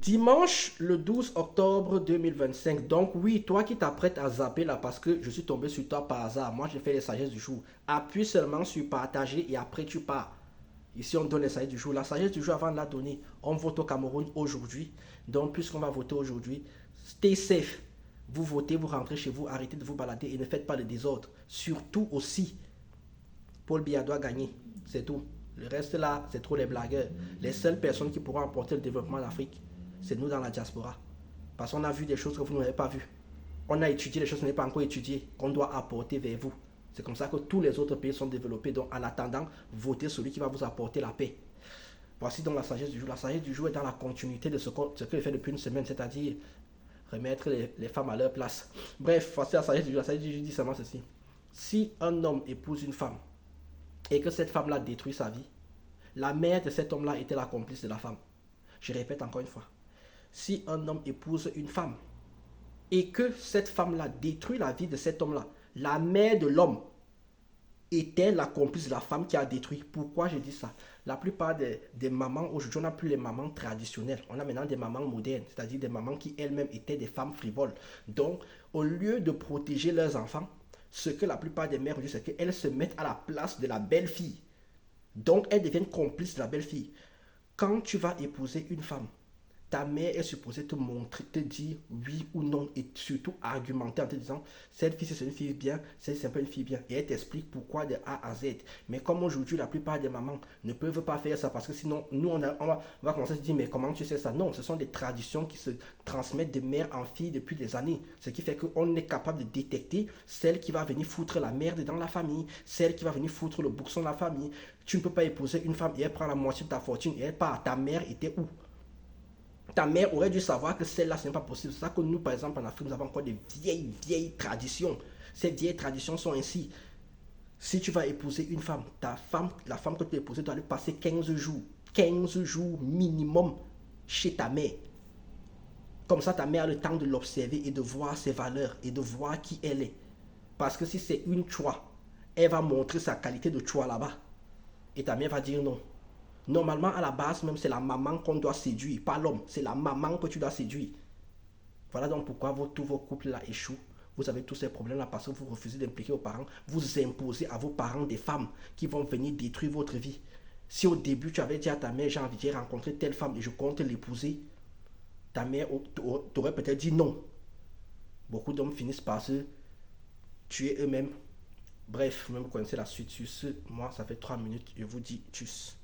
Dimanche le 12 octobre 2025. Donc oui, toi qui t'apprêtes à zapper là parce que je suis tombé sur toi par hasard. Moi, j'ai fait les sagesses du jour. Appuie seulement sur partager et après tu pars. Ici, on donne les sagesses du jour. La sagesse du jour, avant de la donner, on vote au Cameroun aujourd'hui. Donc, puisqu'on va voter aujourd'hui, stay safe. Vous votez, vous rentrez chez vous, arrêtez de vous balader et ne faites pas de désordre. Surtout aussi, Paul Biya doit gagner. C'est tout. Le reste là, c'est trop les blagueurs. Les seules personnes qui pourront apporter le développement en Afrique, c'est nous dans la diaspora. Parce qu'on a vu des choses que vous n'avez pas vues. On a étudié des choses que vous n'avez pas encore étudiées, qu'on doit apporter vers vous. C'est comme ça que tous les autres pays sont développés. Donc, en attendant, votez celui qui va vous apporter la paix. Voici donc la sagesse du jour. La sagesse du jour est dans la continuité de ce que je fais depuis une semaine, c'est-à-dire remettre les femmes à leur place. Bref, voici la sagesse du jour. La sagesse du jour dit seulement ceci. Si un homme épouse une femme et que cette femme-là détruit sa vie, la mère de cet homme-là était la complice de la femme. Je répète encore une fois. Si un homme épouse une femme et que cette femme-là détruit la vie de cet homme-là, la mère de l'homme était la complice de la femme qui a détruit. Pourquoi je dis ça? La plupart des mamans, aujourd'hui, on n'a plus les mamans traditionnelles. On a maintenant des mamans modernes, c'est-à-dire des mamans qui elles-mêmes étaient des femmes frivoles. Donc, au lieu de protéger leurs enfants, ce que la plupart des mères disent, c'est qu'elles se mettent à la place de la belle-fille. Donc, elles deviennent complices de la belle-fille. Quand tu vas épouser une femme, ta mère est supposée te montrer, te dire oui ou non et surtout argumenter en te disant cette fille c'est une fille bien, c'est pas une fille bien et elle t'explique pourquoi de A à Z. Mais comme aujourd'hui la plupart des mamans ne peuvent pas faire ça parce que sinon nous on va commencer à se dire mais comment tu sais ça? Non, ce sont des traditions qui se transmettent de mère en fille depuis des années. Ce qui fait qu'on est capable de détecter celle qui va venir foutre la merde dans la famille, celle qui va venir foutre le bourson dans la famille. Tu ne peux pas épouser une femme et elle prend la moitié de ta fortune et elle part. Ta mère était où? Ta mère aurait dû savoir que celle-là, ce n'est pas possible. C'est ça que nous, par exemple, en Afrique, nous avons encore des vieilles traditions. Ces vieilles traditions sont ainsi. Si tu vas épouser une femme, la femme que tu as épousée doit aller passer 15 jours minimum chez ta mère. Comme ça, ta mère a le temps de l'observer et de voir ses valeurs et de voir qui elle est. Parce que si c'est une choix, elle va montrer sa qualité de choix là-bas. Et ta mère va dire non. Normalement, à la base, même, c'est la maman qu'on doit séduire, pas l'homme. C'est la maman que tu dois séduire. Voilà donc pourquoi tous vos couples là échouent. Vous avez tous ces problèmes là parce que vous refusez d'impliquer vos parents. Vous imposez à vos parents des femmes qui vont venir détruire votre vie. Si au début tu avais dit à ta mère, j'ai rencontré telle femme et je compte l'épouser, ta mère t'aurait peut-être dit non. Beaucoup d'hommes finissent par se tuer eux-mêmes. Bref, vous-même connaissez la suite sur ce. Moi, ça fait 3 minutes. Je vous dis tchuss.